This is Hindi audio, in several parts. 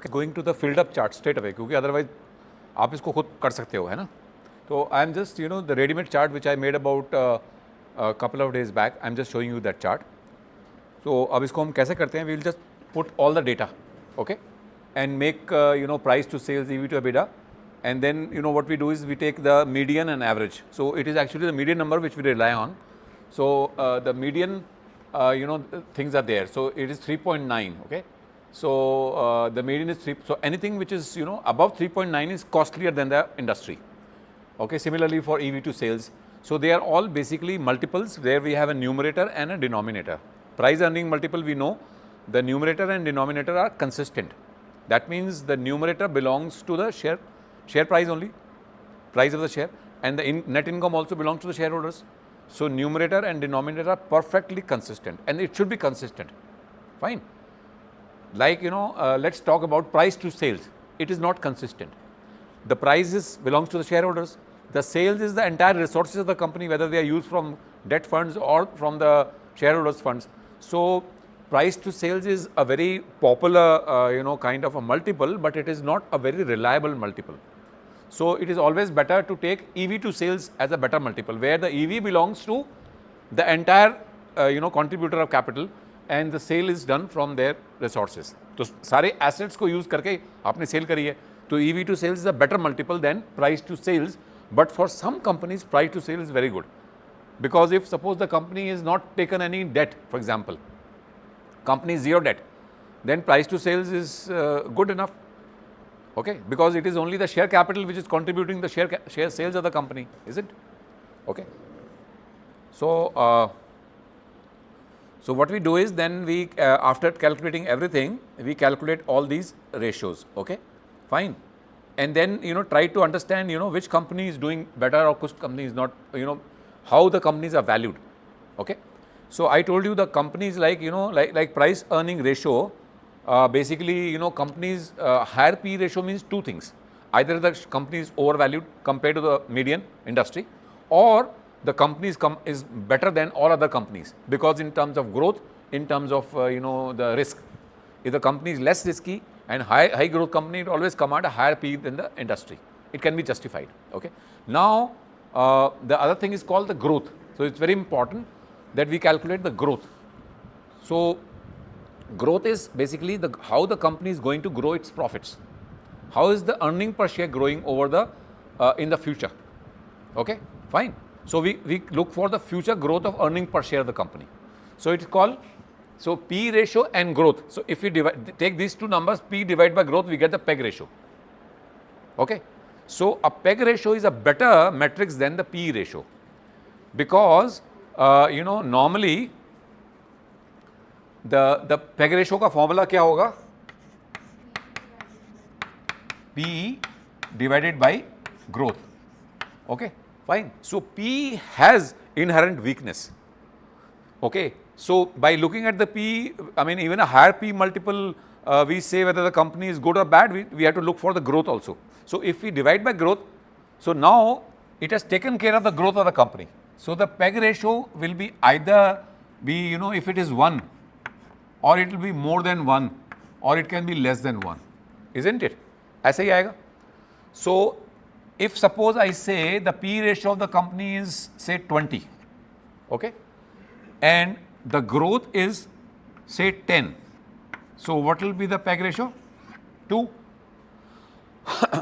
Okay, going to the filled up chart straight away, क्योंकि अदरवाइज आप इसको खुद कर सकते हो, है ना. तो I am just the readymade chart which I made about couple of days back, I am just showing you that chart. तो अब इसको हम कैसे करते हैं, we will just put all the data, okay, and make price to sales, EV to EBITDA, and then what we do is we take the median and average. So it is actually the median number which we rely on. So the median things are there. So it is 3.9, okay. So the median is 3. So anything which is above 3.9 is costlier than the industry, okay. Similarly for EV to sales, so they are all basically multiples where we have a numerator and a denominator. Price earning multiple, we know the numerator and denominator are consistent. That means the numerator belongs to the share price only, price of the share, and the net income also belongs to the shareholders. So numerator and denominator are perfectly consistent, and it should be consistent. Fine. Like let's talk about price to sales. It is not consistent. The price belongs to the shareholders. The sales is the entire resources of the company, whether they are used from debt funds or from the shareholders funds. So price to sales is a very popular kind of a multiple, but it is not a very reliable multiple. So it is always better to take EV to sales as a better multiple, where the EV belongs to the entire contributor of capital and the sale is done from their resources. तो सारे assets को use करके आपने sale करी है, तो EV to sales is a better multiple than price to sales. But for some companies, price to sales is very good, because if suppose the company is not taken any debt, for example, company zero debt, then price to sales is good enough, okay, because it is only the share capital which is contributing the share sales of the company, is it? Okay. So so what we do is then we after calculating everything, we calculate all these ratios, okay, fine, and then try to understand which company is doing better or which company is not, how the companies are valued, okay. So I told you the companies like like price earning ratio, basically companies higher P ratio means two things: either the company is overvalued compared to the median industry, or the company is better than all other companies, because in terms of growth, in terms of the risk, if the company is less risky and high growth company, it always command a higher P than the industry. It can be justified, okay. Now the other thing is called the growth. So it's very important that we calculate the growth. So growth is basically how the company is going to grow its profits. How is the earning per share growing over the in the future? Okay, fine. So we look for the future growth of earning per share of the company. So it's called P ratio and growth. So if we take these two numbers, P divided by growth, we get the PEG ratio. Okay. So a PEG ratio is a better matrix than the P ratio, because normally the PEG ratio का formula क्या होगा? P divided by growth. Okay, fine. So P has inherent weakness. Okay, so by looking at the P, I mean even a higher P multiple, we say whether the company is good or bad. We have to look for the growth also. So if we divide by growth, so now it has taken care of the growth of the company. So the PEG ratio will be either be if it is 1, or it will be more than 1, or it can be less than 1, isn't it? ऐसे ही आएगा. So if suppose I say the P ratio of the company is say 20, okay, and the growth is say 10, so what will be the PEG ratio? 2.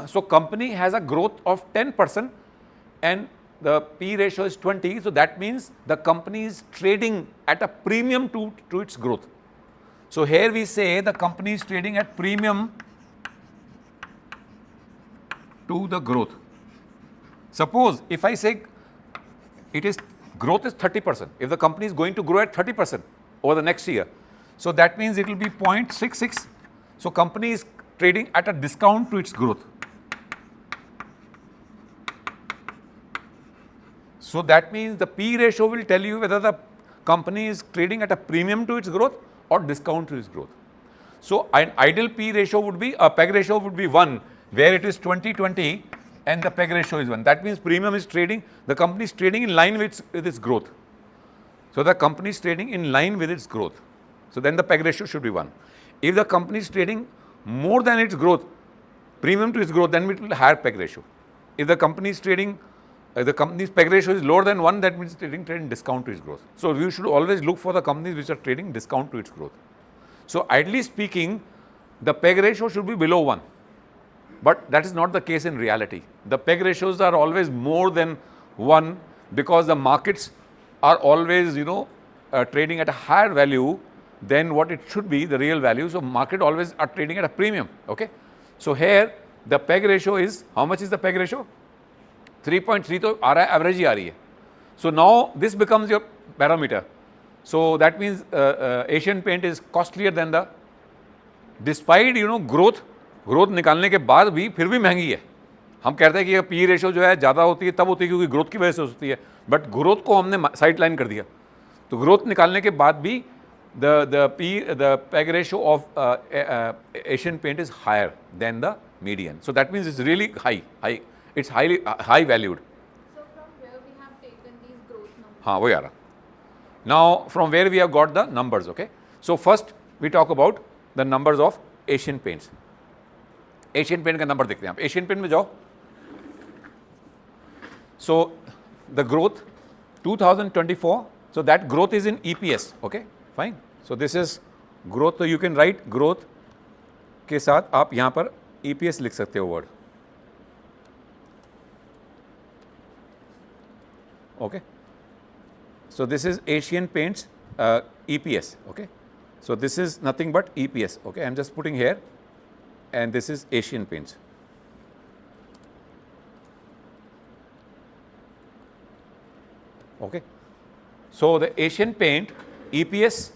So company has a growth of 10% and the P ratio is 20, so that means the company is trading at a premium to its growth. So here we say the company is trading at premium to the growth. Suppose if I say it is growth is 30%, if the company is going to grow at 30% over the next year, so that means it will be 0.66. So company is trading at a discount to its growth. So that means the P ratio will tell you whether the company is trading at a premium to its growth or discount to its growth. So an ideal P ratio would be, a PEG ratio would be 1, where it is 20-20 and the PEG ratio is 1. That means premium is trading, the company is trading in line with its growth. So the company is trading in line with its growth. So then the PEG ratio should be 1. If the company is trading more than its growth, premium to its growth, then it will higher PEG ratio. If the company is trading, the company's PEG ratio is lower than 1, that means trading discount to its growth. So we should always look for the companies which are trading discount to its growth. So ideally speaking, the PEG ratio should be below 1, but that is not the case in reality. The PEG ratios are always more than 1 because the markets are always, trading at a higher value than what it should be, the real value. So market always are trading at a premium. Okay. So here the PEG ratio is, how much is the PEG ratio? 3.3 तो आ रहा है, एवरेज ही आ रही है. So now this becomes your parameter. So that means Asian Paint is costlier than the, despite growth निकालने के बाद भी फिर भी महंगी है. हम कहते हैं कि पी रेशो जो है ज़्यादा होती है तब होती है क्योंकि ग्रोथ की वजह से होती है, बट ग्रोथ को हमने साइड लाइन कर दिया. तो ग्रोथ निकालने के बाद भी the PEG ratio of Asian Paint is higher than the median. So that means it's really high. It's highly high valued. So from where we have taken these growth numbers? हाँ, वही आ रहा. Now from where we have got the numbers. Okay. So first we talk about the numbers of Asian Paints. Asian Paint का नंबर देखते हैं आप. Asian Paint में जाओ. So the growth 2024. So that growth is in EPS. Okay, fine. So this is growth. So you can write growth के साथ आप यहाँ पर EPS लिख सकते हो word. Okay. So this is Asian Paints EPS. Okay. So this is nothing but EPS. Okay. I'm just putting here, and this is Asian Paints. Okay. So the Asian Paint EPS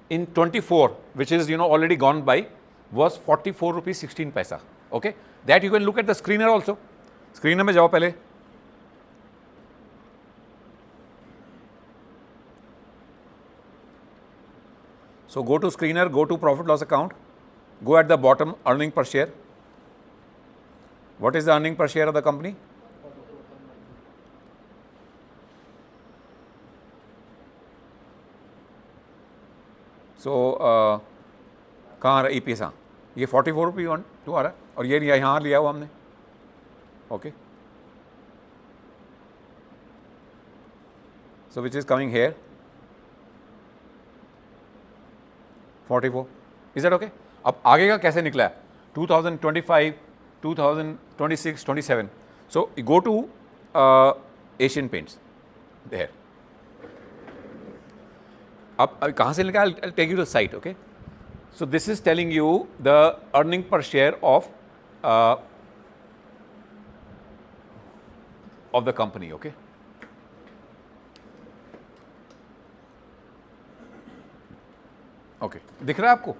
in 24, which is already gone by, was 44 rupees 16 paisa. Okay. That you can look at the screener also. Screener में जाओ पहले. So go to screener, go to profit loss account, go at the bottom, earning per share. What is the earning per share of the company? So कहाँ आ रहा है EPS? हाँ, ये 44 रुपये 1 2 आ रहा है और ये यहाँ लिया हुआ हमने. Okay. So which is coming here? 44. Is that okay? अब आगे का कैसे निकला है? 2025, 2026, 27. So go to Asian Paints there. अब कहाँ से निकला? I'll take you to the site. Okay. So this is telling you the earning per share of the company. Okay. Okay. दिख रहा है आपको?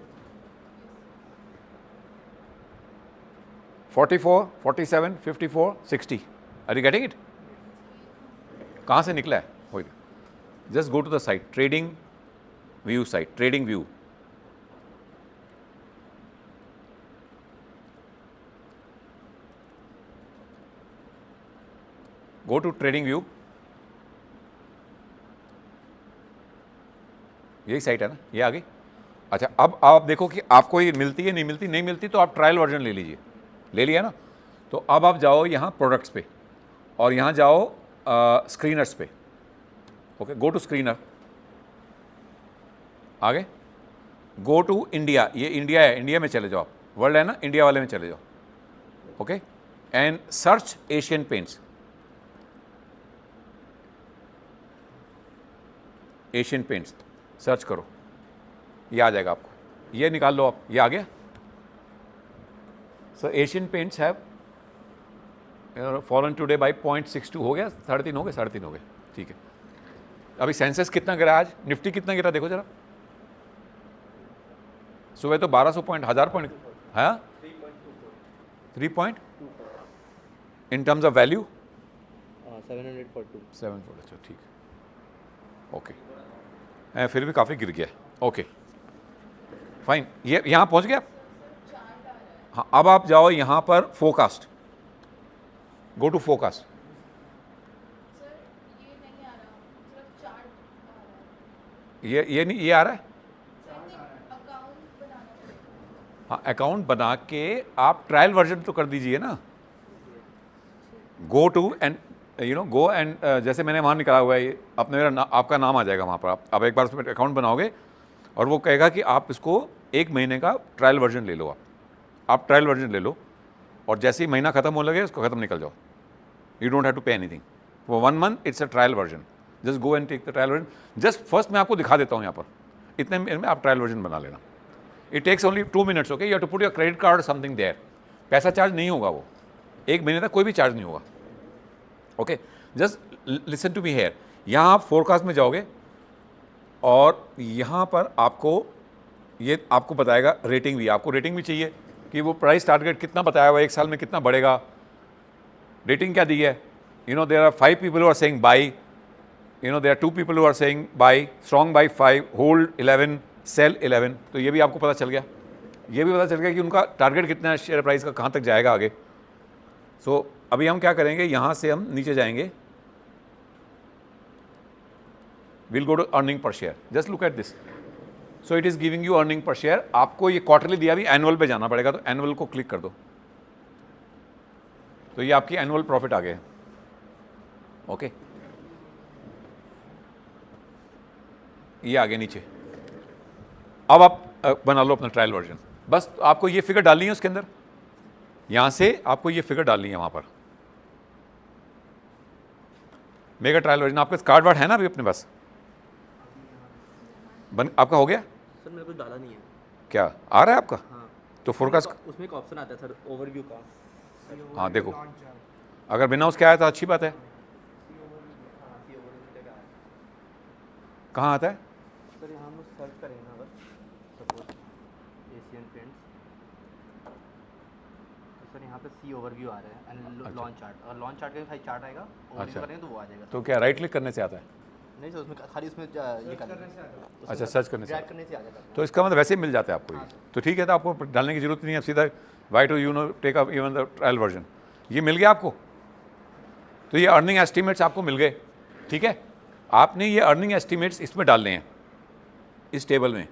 44, 47, 54, 60. Are you getting it? कहाँ से निकला है? वही. Just go to the site, trading view site, trading view. Go to trading view. यही साइट है ना, ये आ गई. अच्छा, अब आप देखो कि आपको ये मिलती है, नहीं मिलती. नहीं मिलती तो आप ट्रायल वर्जन ले लीजिए. ले लिया ना, तो अब आप जाओ यहाँ प्रोडक्ट्स पे और यहाँ जाओ स्क्रीनर्स पे. Okay, go to screener. आगे गो टू इंडिया. ये इंडिया है, इंडिया में चले जाओ आप. वर्ल्ड है ना, इंडिया वाले में चले जाओ. Okay, and search Asian paints. Asian paints search करो, ये आ जाएगा आपको. ये निकाल लो आप, ये आ गया. So Asian Paints have fallen today by 0.62. हो गया, 3.5 हो गए, 3.5 हो गए. ठीक है. अभी सेंसेस कितना गिरा आज? निफ्टी कितना गिरा देखो जरा. सुबह तो 1200 पॉइंट, 1000 पॉइंट. हाँ, 3.24 इन टर्म्स ऑफ वैल्यू 742. अच्छा, ठीक है. ओके, फिर भी काफ़ी गिर गया. Okay, fine. ये यहाँ पहुँच गया. हाँ, अब आप जाओ यहाँ पर forecast. Go to forecast. Sir ये नहीं आ रहा, मतलब चार्ट आ रहा है. ये नहीं, ये आ रहा है. सर अकाउंट बनाना पड़ेगा. हाँ, अकाउंट बना के आप ट्रायल वर्जन तो कर दीजिए ना। Go to and go and जैसे मैंने वहाँ निकाला हुआ है ये, अपने आपका नाम आ जाएगा वहाँ पर। आप एक बार उसमें अकाउंट बनाओगे और वो कहेगा कि आप इसको 1 महीने का ट्रायल वर्जन ले लो। आप ट्रायल वर्जन ले लो और जैसे ही महीना खत्म हो लगे उसको खत्म निकल जाओ। You don't have to pay anything for 1 month. It's a trial version. Just go and take the trial version. Just first मैं आपको दिखा देता हूँ यहाँ पर, इतने में आप ट्रायल वर्जन बना लेना। It takes only 2 minutes. Okay, you have to put your credit card something there. पैसा चार्ज नहीं होगा, वो 1 महीने तक कोई भी चार्ज नहीं होगा। Okay, just listen to me here. यहाँ आप फोरकास्ट में जाओगे और यहाँ पर आपको ये आपको बताएगा रेटिंग भी। आपको रेटिंग भी चाहिए कि वो प्राइस टारगेट कितना बताया हुआ है, 1 साल में कितना बढ़ेगा, रेटिंग क्या दी है। There are 5 people who are saying buy, there are 2 people who are saying buy, strong buy 5, hold 11, sell 11। तो ये भी आपको पता चल गया। ये भी पता चल गया कि उनका टारगेट कितना है, शेयर प्राइस का कहाँ तक जाएगा आगे। सो अभी हम क्या करेंगे, यहाँ से हम नीचे जाएंगे। Will go to earning per share. Just look at this. So it is giving you earning per share. आपको ये क्वार्टरली दिया, भी एनुअल पे जाना पड़ेगा, तो एनुअल को क्लिक कर दो। तो ये आपकी एनुअल प्रॉफिट आ गए। ओके, ये आगे नीचे। अब आप बना लो अपना ट्रायल वर्जन। बस आपको ये फिगर डालनी है उसके अंदर, यहां से आपको ये फिगर डालनी है वहां पर। मेगा ट्रायल वर्जन आपके कार्ड वार्ड है ना अभी अपने पास? आपका हो गया? सर मेरे कुछ डाला नहीं है। क्या आ रहा है आपका? हाँ, तो फोरकास्ट उसमें एक ऑप्शन आता है सर, ओवरव्यू का। हाँ देखो, अगर बिना उसके आया तो अच्छी बात है। कहाँ आता है? सर यहाँ हम सर्च करेंगे ना, अगर सपोज एशियन पेंट्स, तो सर यहाँ पे सी ओवरव्यू आ रहा है एंड लॉन्च चार्ट। अगर लॉन्च चार्ट का साइड चार्ट आएगा, ओवरव्यू करेंगे तो वो आ जाएगा। तो क्या राइट क्लिक करने से आता है? नहीं सर, उसमें खाली उसमें ये करने से, अच्छा, सर्च करने से। ड्रैग करने से आ जाएगा। तो इसका मतलब वैसे ही मिल जाता है आपको ये। तो ठीक है, तो आपको डालने की जरूरत नहीं है। आप सीधा why to take up even the trial version. ये मिल गया आपको। तो ये अर्निंग एस्टिमेट्स आपको मिल गए। ठीक है, आपने ये अर्निंग एस्टिमेट्स इसमें डालने हैं, इस टेबल में।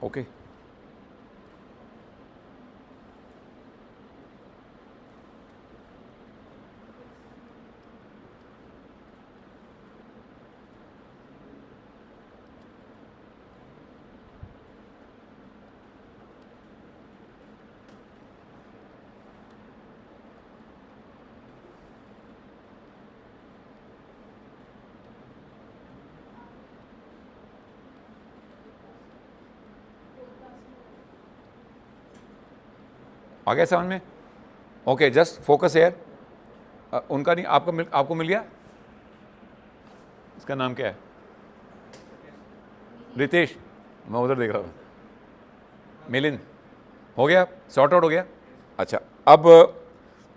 ओके, आ गया समझ में? Okay, just focus here. उनका नहीं, आपको मिल गया? इसका नाम क्या है? रितेश, मैं उधर देख रहा था। मिलिंद, हो गया? सॉर्ट आउट हो गया? अच्छा, अब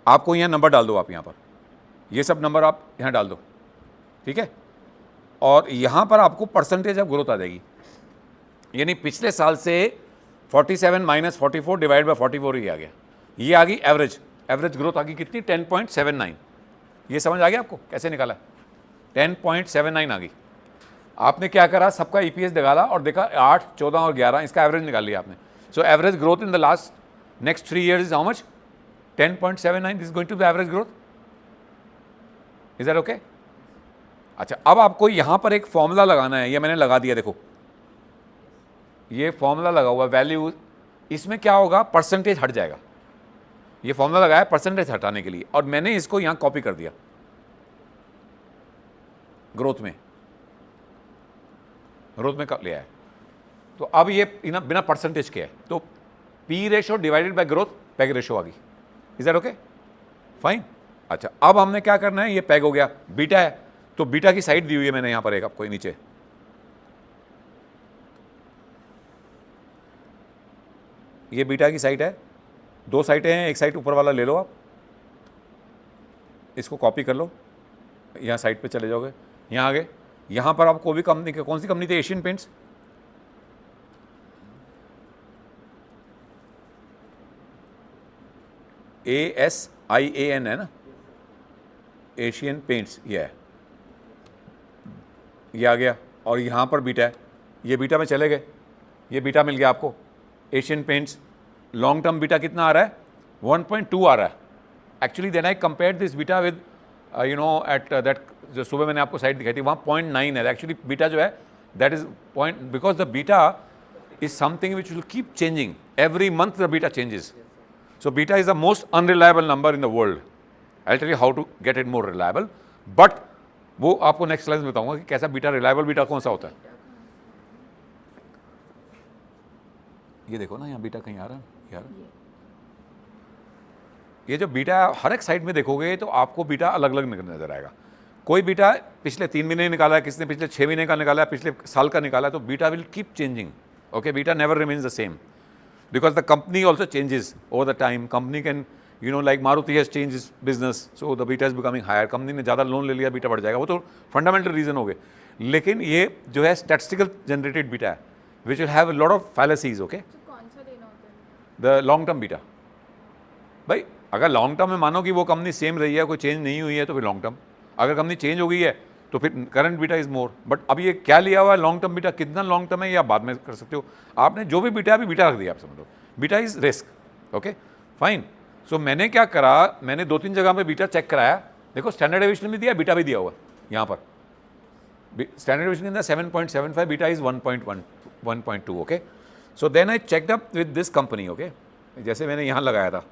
आपको यहाँ नंबर डाल दो। आप यहाँ पर ये सब नंबर आप यहाँ डाल दो। ठीक है, और यहाँ पर आपको परसेंटेज ऑफ ग्रोथ आ जाएगी। यानी पिछले साल से 47 माइनस 44 डिवाइड बाय 44 ही आ गया। ये आ गई एवरेज ग्रोथ आ गई कितनी? 10.79। ये समझ आ गया आपको कैसे निकाला? 10.79 आ गई। आपने क्या करा, सबका ईपीएस निकाला और देखा 8, 14 और 11, इसका एवरेज निकाल लिया आपने। So average growth in the last next 3 years is how much? 10.79। This going to be average growth. Is that okay? अच्छा, अब आपको यहां पर एक फॉर्मूला लगाना है। ये मैंने लगा दिया, देखो ये फॉर्मूला लगा हुआ वैल्यू। इसमें क्या होगा, परसेंटेज हट जाएगा। ये फॉर्मूला लगाया परसेंटेज हटाने के लिए, और मैंने इसको यहां कॉपी कर दिया ग्रोथ में ले आया। तो अब ये बिना परसेंटेज के है, तो P ratio divided by growth, PEG ratio आ गई। Is that okay? फाइन। अच्छा, अब हमने क्या करना है, ये पैग हो गया, बीटा है, तो बीटा की साइड दी हुई है मैंने यहां पर एक आपको नीचे। ये बीटा की साइट है, 2 साइटें हैं, एक साइट ऊपर वाला ले लो आप, इसको कॉपी कर लो, यहाँ साइट पे चले जाओगे, यहाँ आगे, यहाँ पर आपको भी कंपनी, कौन सी कंपनी थी? Asian paints. ASIAN है ना? एशियन पेंट्स ये है, ये आ गया, और यहाँ पर बीटा है, ये बीटा में चले गए, ये बीटा मिल गया आपको। Asian Paints long term beta कितना आ रहा है, 1.2 आ रहा है। Actually then I compare this beta with you know at that, जो सुबह मैंने आपको साइड दिखाई थी वहाँ 0.9 है। एक्चुअली बीटा जो है that is point, because the beta is something which will keep changing every month, the beta changes. So beta is the most unreliable number in the world. I'll tell you how to get it more reliable. But वो आपको नेक्स्ट स्लाइड में बताऊंगा कि कैसा बीटा, रिलायबल बीटा कौन सा होता है। ये देखो ना, यहाँ बीटा कहीं आ रहा है यार। ये जो बीटा हर एक साइड में देखोगे तो आपको बीटा अलग अलग नजर आएगा। कोई बीटा पिछले 3 महीने निकाला है, किसी ने पिछले 6 महीने का निकाला है, पिछले साल का निकाला है, तो beta will keep changing. Okay, beta never remains the same because the company also changes over the time. Company can, you know, like Maruti has changed its business, so the beta is becoming higher. Company ने ज़्यादा लोन ले लिया, बीटा बढ़ जाएगा, वो तो फंडामेंटल रीजन हो गए। लेकिन ये जो है स्टैटिस्टिकल जनरेटेड बीटा है, which will have a lot of फैलेसीज। Okay, तो कौन सा लेना होता है? The long term beta. भाई अगर लॉन्ग टर्म में मानो कि वो कंपनी सेम रही है, कोई चेंज नहीं हुई है, तो फिर लॉन्ग टर्म। अगर कंपनी चेंज हो गई है तो फिर current beta is more. But अब ये क्या लिया हुआ है लॉन्ग टर्म बीटा, कितना लॉन्ग टर्म है, या बाद में कर सकते हो। आपने जो भी बीटा है, अभी बीटा रख दिया, आप समझ लो beta is risk. Okay fine. So मैंने क्या करा, मैंने 2-3 जगह पे बीटा चेक कराया। देखो स्टैंडर्ड डेविएशन भी दिया, बीटा भी दिया हुआ यहाँ पर। स्टैंडर्ड डेविएशन के अंदर 7.75, beta is 1.1 1.2। Okay, so then I checked up with this company. Okay, जैसे मैंने यहाँ लगाया था,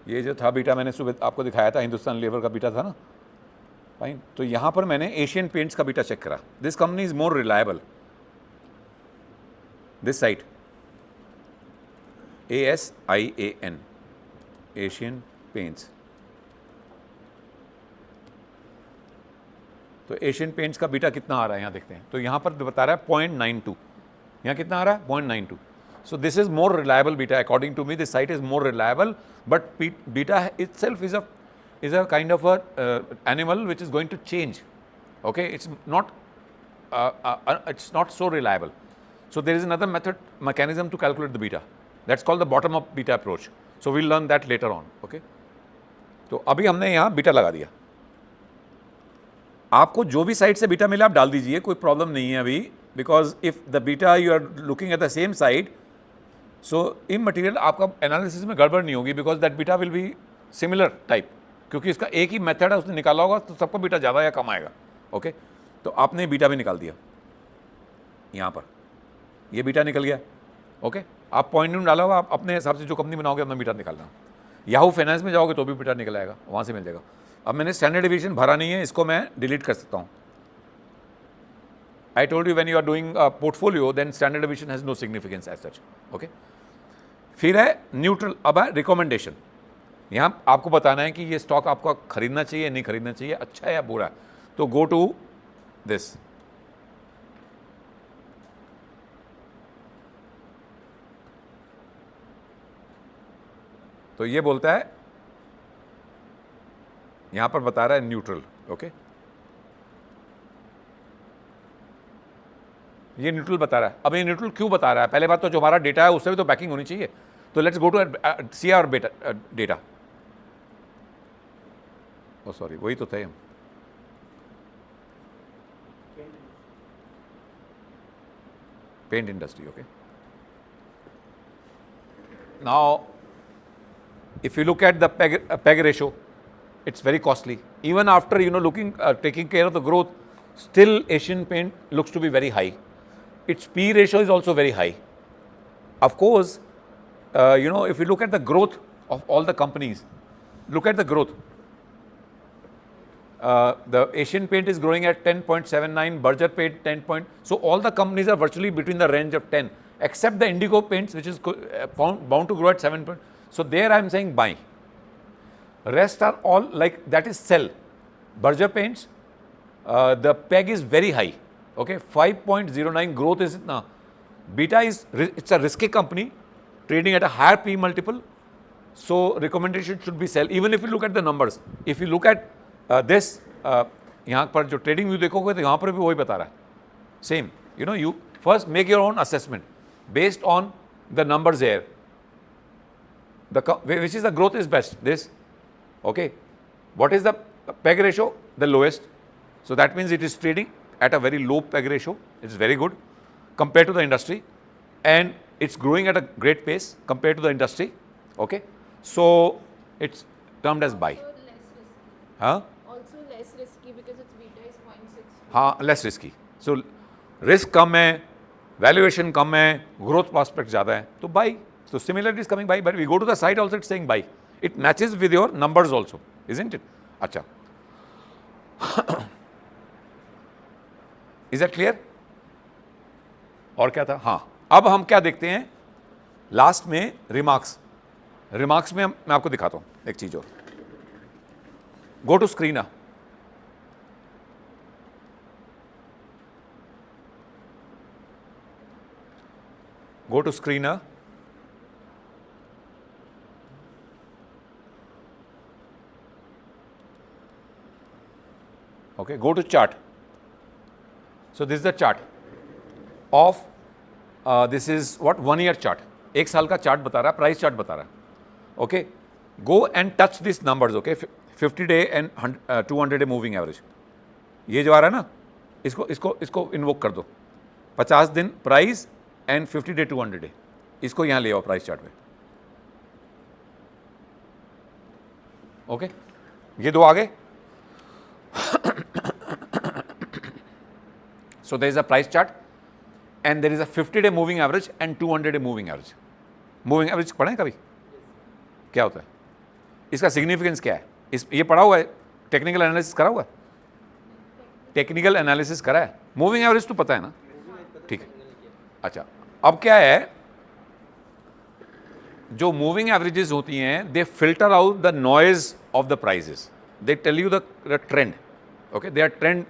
ये जो था बीटा मैंने सुबह आपको दिखाया था, हिंदुस्तान लेबर का बीटा था ना, फाइन। तो यहाँ पर मैंने एशियन पेंट्स का बीटा चेक करा। This company is more reliable, this site ASIAN, Asian paints. तो एशियन पेंट्स का बीटा कितना आ रहा है यहाँ देखते हैं। तो यहाँ पर बता रहा है 0.92, यहाँ कितना आ रहा है 0.92। So this is more reliable beta according to me. This site is more reliable, but beta itself is a kind of a animal which is going to change. Okay, it's not so reliable. So there is another mechanism to calculate the beta. That's called the bottom up beta approach. So we'll learn that later on. Okay. तो अभी हमने यहाँ बीटा लगा दिया। आपको जो भी साइड से बीटा मिला आप डाल दीजिए, कोई प्रॉब्लम नहीं है अभी, because if the beta you are looking at the same side, so in material आपका एनालिसिस में गड़बड़ नहीं होगी, because that beta will be similar type, क्योंकि इसका एक ही मेथड है, उसने निकाला होगा, तो सबको बीटा ज़्यादा या कम आएगा। ओके, तो आपने बीटा भी निकाल दिया यहाँ पर, ये बीटा निकल गया। ओके, आप पॉइंट नहीं डाला होगा, आप अपने हिसाब से जो कंपनी बनाओगे अपना बीटा निकालना। याहू फाइनेंस में जाओगे तो भी बीटा निकल आएगा, वहाँ से मिल जाएगा। अब मैंने स्टैंडर्ड डिवीजन भरा नहीं है, इसको मैं डिलीट कर सकता हूँ। I told you when you are doing a portfolio, then standard deviation has no significance as such. Okay. फिर है न्यूट्रल। अब है रिकमेंडेशन। यहाँ आपको बताना है कि ये स्टॉक आपको खरीदना चाहिए नहीं खरीदना चाहिए, अच्छा है या बुरा है। तो गो टू दिस, तो ये बोलता है, यहाँ पर बता रहा है न्यूट्रल। ओके, ये न्यूट्रल बता रहा है। अब ये न्यूट्रल क्यों बता रहा है? पहले बात तो जो हमारा डेटा है उससे भी तो बैकिंग होनी चाहिए। तो let's go to see our data. Oh sorry, वही तो थे हम। Paint industry. Okay, now if you look at the PEG ratio, it's very costly. Even after taking care of the growth, still Asian Paint looks to be very high. Its P ratio is also very high. Of course, if you look at the growth of all the companies, look at the growth. The Asian Paint is growing at 10.79, Berger Paint 10. So all the companies are virtually between the range of 10, except the Indigo Paints, which is bound to grow at 7. So there I am saying buy. Rest are all like that is sell. Berger Paints, the PEG is very high. Okay, 5.09 growth is now. Beta is, it's a risky company trading at a higher P multiple. So recommendation should be sell. Even if you look at the numbers, if you look at this यहाँ पर जो ट्रेडिंग व्यू देखोगे तो यहाँ पर भी वही बता रहा है, same. You know, you first make your own assessment based on the numbers there, which is the growth is best, this. Okay, what is the peg ratio? The lowest. So that means it is trading at a very low peg ratio. It's very good compared to the industry, and it's growing at a great pace compared to the industry. Okay, so it's termed as buy. Also less risky. Huh? Also less risky because its beta is 0.6. हाँ, less risky. So risk कम है, valuation कम है, growth prospect ज़्यादा है, तो buy. So similarly is coming buy, but we go to the site also, it's saying buy. It matches with your numbers also, isn't it? अच्छा. Is that clear? और क्या था? हाँ, अब हम क्या देखते हैं लास्ट में, रिमार्क्स. रिमार्क्स में मैं आपको दिखाता हूं एक चीज और. Go to screen. Go to screener. Okay, go to chart. So this is the chart of this is what 1 year chart. एक साल का चार्ट बता रहा है, प्राइस चार्ट बता रहा है. Okay, go and touch this numbers. Okay, 50 day and 200 day moving average. ये जो आ रहा है ना, इसको इसको इसको इन्वोक कर दो. 50 दिन प्राइस एंड 50 डे 200 डे, इसको यहाँ ले आओ प्राइस चार्ट में. ओके, ये दो आ गए. So there is a price chart and there is a 50 day moving average and 200 day moving average. Moving average पढ़े कभी? क्या होता है? इसका सिग्निफिकेंस क्या है? ये पढ़ा हुआ है? टेक्निकल एनालिसिस करा हुआ है? टेक्निकल एनालिसिस करा है? मूविंग एवरेज तो पता है ना? ठीक है. अच्छा, अब क्या है, जो मूविंग एवरेजेस होती हैं, they filter out the noise of the prices. They tell you the trend. Okay, they are trend.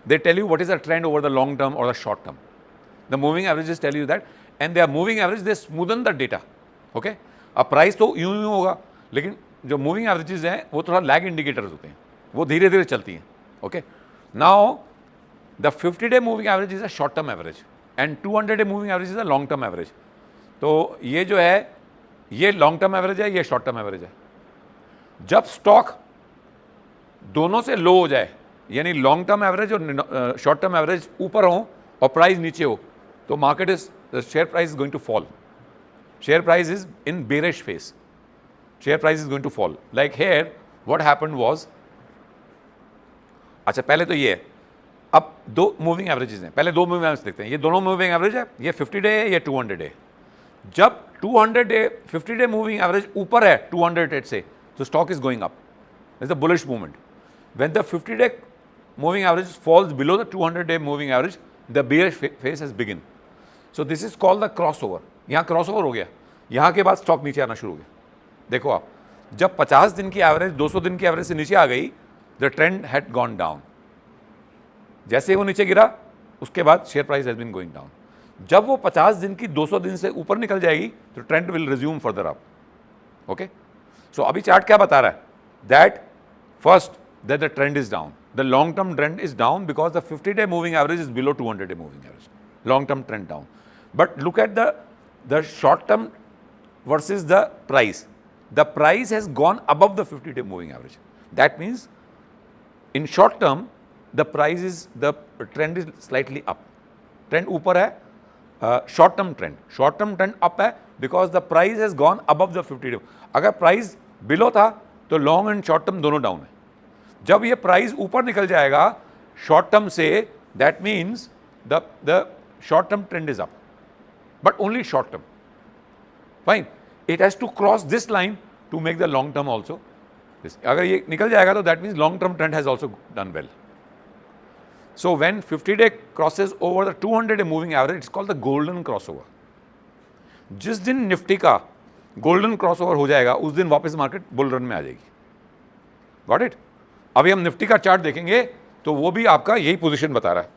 They tell you what is the trend over the long term or the short term. The moving averages tell you that, and they are moving average, they smoothen the data. Okay, अब प्राइस तो यूं यूं होगा, लेकिन जो मूविंग एवरेजेस हैं वो थोड़ा लैग इंडिकेटर्स होते हैं, वो धीरे धीरे चलती हैं. Okay, now the 50 day moving average is a short term average and 200 day moving average is a long term average. तो ये जो है, ये लॉन्ग टर्म एवरेज है, ये शॉर्ट टर्म एवरेज है. जब स्टॉक दोनों से लो हो जाए, यानी लॉन्ग टर्म एवरेज और शॉर्ट टर्म एवरेज ऊपर हो और प्राइस नीचे हो, तो market is, share price is going to fall. Share price is in bearish phase. Share price is going to fall. Like here what happened was, अच्छा पहले तो ये है, अब दो मूविंग एवरेजेस हैं, पहले दो मूविंग एवरेज देखते हैं. ये दोनों मूविंग एवरेज है, ये 50 डे है, ये 200 डे. जब 200 डे 50 डे मूविंग एवरेज ऊपर है 200 डे से, तो stock is going up. It's a bullish movement. When the 50 day moving average falls below the 200 day moving average, the bearish phase has begun. So this is called the crossover. यहाँ crossover हो गया, यहाँ के बाद स्टॉक नीचे आना शुरू हो गया. देखो आप, जब 50 दिन की एवरेज 200 दिन की एवरेज से नीचे आ गई, the trend had gone down. जैसे वो नीचे गिरा, उसके बाद share price has been going down. जब वो 50 दिन की 200 दिन से ऊपर निकल जाएगी, तो trend will resume further up. Okay, so अभी चार्ट क्या बता रहा है? That first, that the trend is down. The long term trend is down because the 50 day moving average is below 200 day moving average. Long term trend down. But look at the short term versus the price. The price has gone above the 50 day moving average. That means in short term the price is, the trend is slightly up. Trend ऊपर है, short term trend up है because the price has gone above the 50 day. अगर price below था तो long and short term दोनों down है. जब ये प्राइस ऊपर निकल जाएगा शॉर्ट टर्म से, that means the short term trend is up, but only short term. Fine, it has to cross this line to make the long term also. अगर ये निकल जाएगा तो that means long term trend has also done well. So when 50 day crosses over the 200 day moving average, it's called the golden crossover. जिस दिन निफ्टी का गोल्डन क्रॉसओवर हो जाएगा, उस दिन वापस मार्केट बुल रन में आ जाएगी. Got it? अभी हम निफ्टी का चार्ट देखेंगे तो वो भी आपका यही पोजीशन बता रहा है.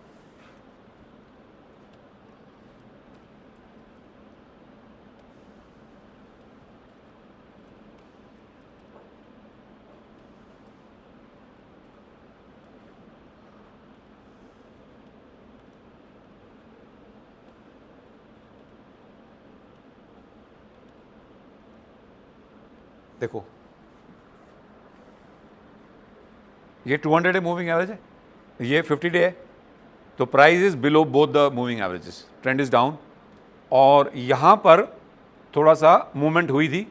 देखो ये 200 डे मूविंग एवरेज है, ये 50 डे है, तो price is below both the moving averages, trend is down. और यहाँ पर थोड़ा सा मूवमेंट हुई थी,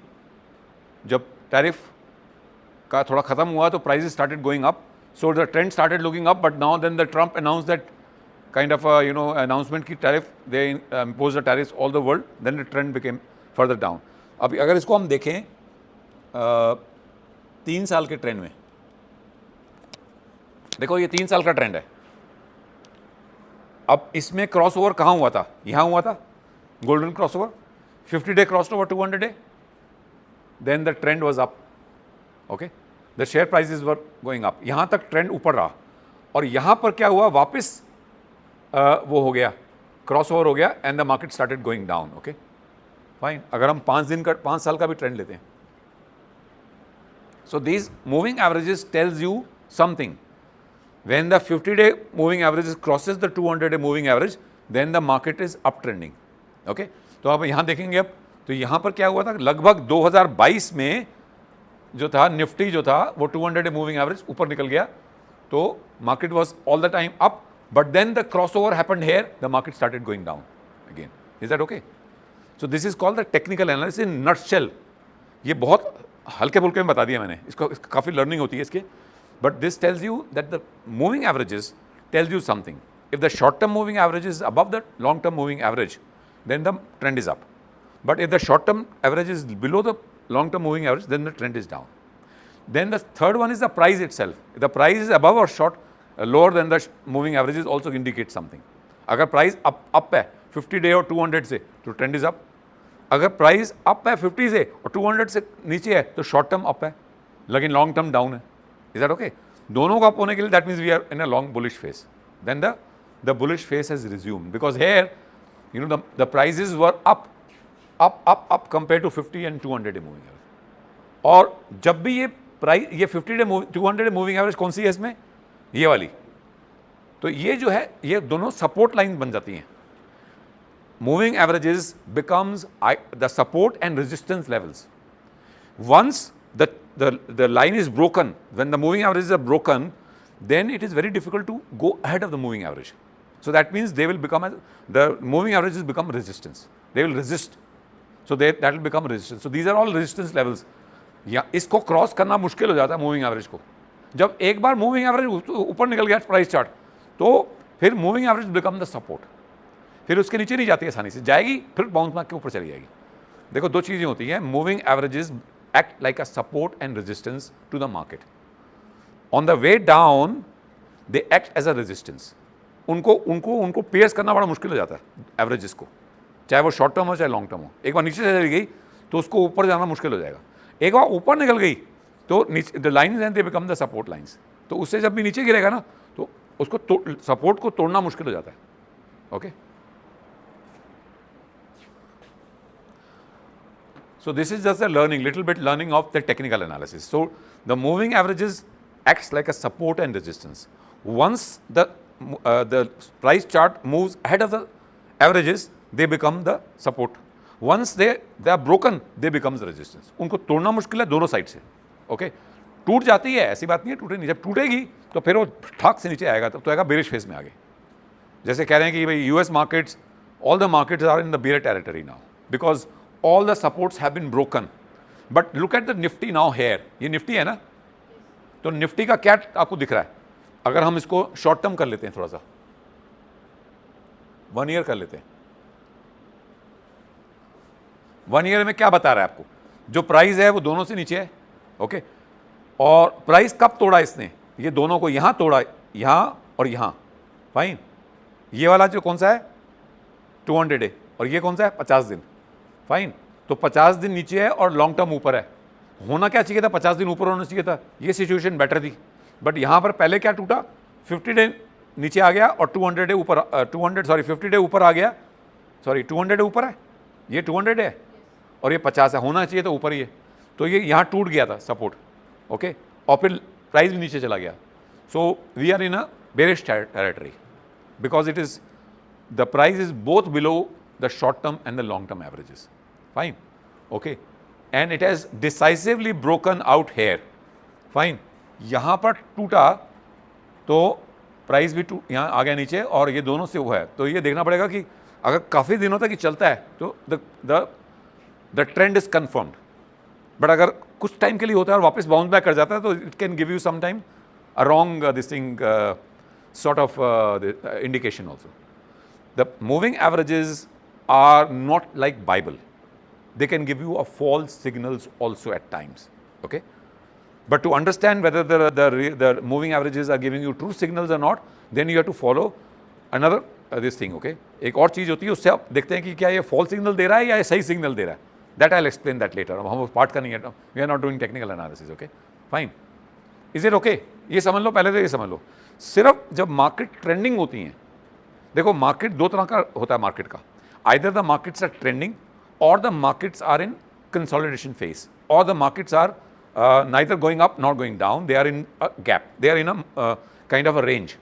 जब टैरिफ का थोड़ा ख़त्म हुआ तो price started going up, so the trend started looking up, but now then the Trump announce that kind of announcement की tariff, they impose the tariff all the world, then the trend became further down. अब अगर इसको हम देखें 3 साल के ट्रेंड में, देखो ये 3 साल का ट्रेंड है। अब इसमें क्रॉस ओवर कहाँ हुआ था? यहाँ हुआ था, golden cross over, 50 day cross over 200 day, then the trend was up, okay, the share prices were going up, यहाँ तक ट्रेंड ऊपर रहा। और यहाँ पर क्या हुआ, वापस वो हो गया, क्रॉस ओवर हो गया, and the market started going down, okay fine. अगर हम 5 साल का भी ट्रेंड लेते हैं, so these moving averages tells you something. When the 50-day moving average crosses the 200-day moving average, then the market is uptrending. Okay? तो अब यहाँ देखेंगे, अब तो यहाँ पर क्या हुआ था, लगभग 2022 में जो था निफ्टी जो था वो 200-day moving average ऊपर निकल गया, तो market was all the time up, but then the crossover happened here, the market started going down again. Is that okay? So this is called the technical analysis in nutshell. ये बहुत हल्के फुल्के में बता दिया मैंने, इसको काफ़ी लर्निंग होती है इसके। But this tells you that the moving averages tells you something. If the short-term moving average is above the long-term moving average, then the trend is up. But if the short-term average is below the long-term moving average, then the trend is down. Then the third one is the price itself. If the price is above or lower than the moving averages, also indicates something. अगर price up है 50 day और 200 से, तो trend is up. अगर price up है 50 से और 200 से नीचे है, तो short term up है, लेकिन long term down है। Is that okay? दोनों को अप होने के लिए that means we are in a long bullish phase. Then the bullish phase has resumed, because here you know the prices were up compared to 50 and 200 day moving average. और जब भी ये प्राइस, ये 50 डे 200 डे मूविंग एवरेज कौन सी है इसमें, ये वाली, तो ये जो है ये दोनों सपोर्ट लाइन बन जाती हैं। Moving averages becomes the support and resistance levels. Once the line is broken, when the moving averages are broken, then it is very difficult to go ahead of the moving average. So that means they will become, the moving averages become resistance. They will resist. So that will become resistance. So these are all resistance levels. या इसको क्रॉस करना मुश्किल हो जाता है मूविंग एवरेज को। जब एक बार मूविंग एवरेज ऊपर निकल गया प्राइस चार्ट, तो फिर moving average become the support, फिर उसके नीचे नहीं जाती आसानी से, जाएगी फिर बाउंस बैक के ऊपर चली जाएगी। देखो दो चीज़ें होती हैं, moving averages act like a support and resistance to the market. On the way down, they act as a resistance. उनको पेयर्स करना बड़ा मुश्किल हो जाता है एवरेजेस को, चाहे वो शॉर्ट टर्म हो चाहे लॉन्ग टर्म हो। एक बार नीचे चली गई तो उसको ऊपर जाना मुश्किल हो जाएगा, एक बार ऊपर निकल गई तो नीचे the lines and they become the support lines, तो उससे जब भी नीचे गिरेगा ना तो उसको सपोर्ट को तोड़ना मुश्किल हो जाता है। Okay, so this is just a little bit learning of the technical analysis. So the moving averages acts like a support and resistance. Once the price chart moves ahead of the averages, they become the support. Once they are broken, they become the resistance. उनको तोड़ना मुश्किल है दोनों साइड से। ओके, टूट जाती है, ऐसी बात नहीं है टूटे नहीं, जब टूटेगी तो फिर वो ठाक से नीचे आएगा, तब तो आएगा बेरिश फेज में आगे। जैसे कह रहे हैं कि भाई US markets, all the markets are in the bear territory now because all the supports have been broken. But look at the nifty now here. ये निफ्टी है ना, तो निफ्टी का क्या आपको दिख रहा है? अगर हम इसको शॉर्ट टर्म कर लेते हैं, थोड़ा सा 1 ईयर कर लेते हैं, 1 ईयर में क्या बता रहा है आपको? जो प्राइस है वो दोनों से नीचे है। ओके, और प्राइस कब तोड़ा इसने? ये दोनों को यहां तोड़ा, यहां और यहां। फाइन, ये वाला जो कौन सा है 200 डे, और ये कौन सा है 50 दिन। फाइन, तो 50 दिन नीचे है और लॉन्ग टर्म ऊपर है। होना क्या चाहिए था, 50 दिन ऊपर होना चाहिए था, ये सिचुएशन बेटर थी। बट यहाँ पर पहले क्या टूटा, 50 डे नीचे आ गया और 200 डे ऊपर, 50 डे ऊपर आ गया, 200 डे ऊपर है, ये 200 डे है और ये 50 है, होना चाहिए तो ऊपर ही है, तो ये यहाँ टूट गया था सपोर्ट। ओके, और फिर प्राइस भी नीचे चला गया। So we are in a bearish territory because it is the price is both below the short term and the long term averages. Fine, okay, and it has decisively broken out here, fine, यहां पर टूटा तो प्राइस भी यहाँ आ गया नीचे और ये दोनों से हुआ है, तो ये देखना पड़ेगा कि अगर काफ़ी दिनों तक ये चलता है तो the trend is confirmed, but अगर कुछ टाइम के लिए होता है और वापस बाउंस बैक कर जाता है तो it can give you some time a wrong this thing sort of indication also. The moving averages are not like Bible. They can give you a false signals also at times. Okay, but to understand whether the moving averages are giving you true signals or not, then you have to follow another this thing. Okay, एक और चीज़ होती है, उससे आप देखते हैं कि क्या ये false signal दे रहा है या ये सही signal दे रहा है. That I'll explain that later. हम उस पार्ट का नहीं है, we are not doing technical analysis. Okay, fine. Is it okay? ये समझ लो, पहले तो ये समझ लो, सिर्फ जब मार्केट ट्रेंडिंग होती हैं, देखो मार्केट दो तरह का होता है मार्केट का, either the markets are trending और the markets are in consolidation phase और the markets are neither going up not going down, they are in a gap, they are in a kind of a range.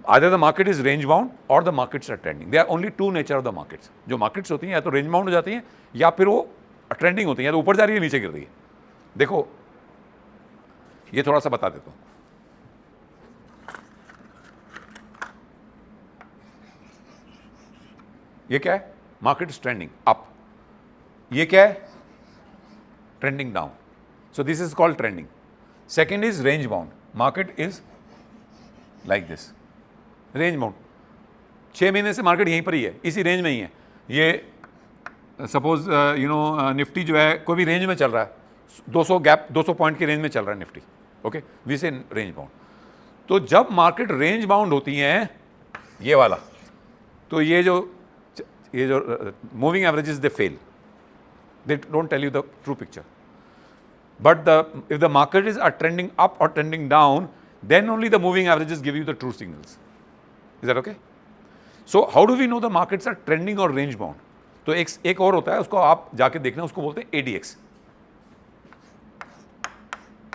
Either the market is range bound और the markets are trending. They are only to nature of the markets. जो मार्केट्स होती हैं या तो रेंज बाउंड हो जाती हैं या फिर वो ट्रेंडिंग होती हैं, या तो ऊपर जा रही है नीचे गिर रही है. देखो ये थोड़ा सा बता देता हूँ. ये क्या है? Market is trending up. ये क्या है? Trending down. So this is called trending. Second is range bound. Market is like this, range bound. 6 महीने से मार्केट यहीं पर ही है, इसी रेंज में ही है. ये सपोज निफ्टी जो है कोई भी रेंज में चल रहा है, 200 गैप 200 पॉइंट की रेंज में चल रहा है निफ्टी. ओके, वी से रेंज बाउंड. तो जब मार्केट रेंज बाउंड होती हैं, ये वाला, तो ये जो moving averages they fail, they don't tell you the true picture. But if the market is are trending up और trending down, then only the moving averages give you the true signals. Is that okay? So how do we know the markets are trending or range bound? तो एक और होता है, उसको आप जाके देखना, उसको बोलते हैं ADX.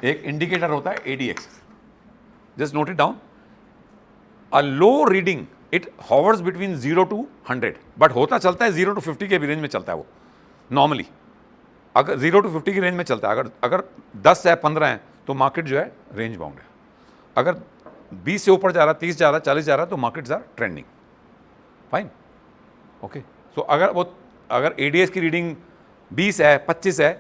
एक इंडिकेटर होता है ADX. Just note it down. A low reading, it hovers between 0 to 100, but होता चलता है 0 to 50 के भी रेंज में चलता है वो नॉर्मली. अगर 0 to 50 की रेंज में चलता है, अगर 10 है 15 है तो मार्केट जो है रेंज बाउंड है. अगर 20 से ऊपर जा रहा, 30 जा रहा, 40 जा रहा, तो markets are trending. Fine, okay. So अगर एडीएस की रीडिंग 20 है 25 है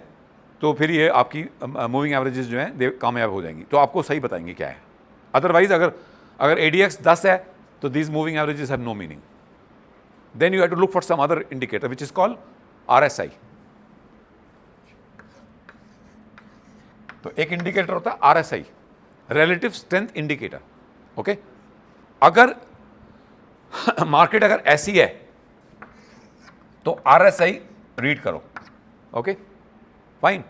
तो फिर ये आपकी मूविंग एवरेजेस जो हैं दे कामयाब हो जाएंगी, तो आपको सही बताएंगे क्या है. अदरवाइज अगर एडीएक्स 10 है तो these moving averages have no meaning. Then you have to look for some other indicator which is called RSI. तो एक इंडिकेटर होता है RSI, relative strength indicator. Okay, अगर मार्केट अगर ऐसी है तो RSI रीड करो. Okay, fine.